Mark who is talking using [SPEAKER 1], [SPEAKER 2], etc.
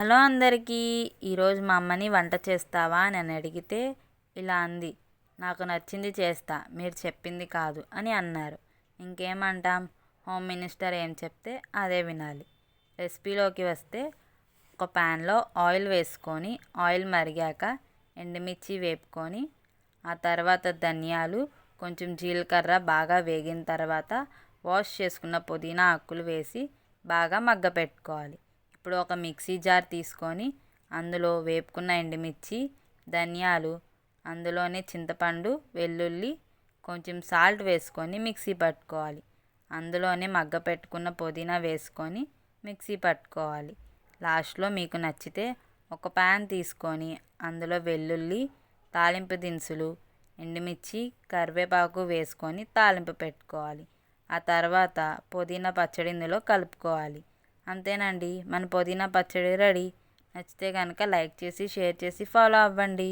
[SPEAKER 1] Hello అందరికీ. ఈరోజు మా అమ్మని వంట చేస్తావా అని అడిగితే ఇలా అంది, నాకు నచ్చింది చేస్తా, మీరు చెప్పింది కాదు అని అన్నారు. ఇంకేమంటాం, హోమ్ మినిస్టర్ ఏం చెప్తే అదే వినాలి. రెసిపీలోకి వస్తే, ఒక ప్యాన్లో ఆయిల్ వేసుకొని ఆయిల్ మరిగాక ఎండుమిర్చి వేపుకొని ఆ తర్వాత ధనియాలు, కొంచెం జీలకర్ర బాగా వేగిన తర్వాత వాష్ చేసుకున్న పుదీనా ఆకులు వేసి బాగా మగ్గపెట్టుకోవాలి. ఇప్పుడు ఒక మిక్సీ జార్ తీసుకొని అందులో వేపుకున్న ఎండుమిర్చి, ధనియాలు, అందులోనే చింతపండు, వెల్లుల్లి, కొంచెం సాల్ట్ వేసుకొని మిక్సీ పట్టుకోవాలి. అందులోనే మగ్గపెట్టుకున్న పుదీనా వేసుకొని మిక్సీ పట్టుకోవాలి. లాస్ట్లో మీకు నచ్చితే ఒక ప్యాన్ తీసుకొని అందులో వెల్లుల్లి, తాలింపు దినుసులు, ఎండుమిర్చి, కరివేపాకు వేసుకొని తాలింపు పెట్టుకోవాలి. ఆ తర్వాత పుదీనా పచ్చడి ఇందులో కలుపుకోవాలి. అంతేనండి, మన పుదీనా పచ్చడి రెడీ. నచ్చితే కనుక లైక్ చేసి, షేర్ చేసి, ఫాలో అవ్వండి.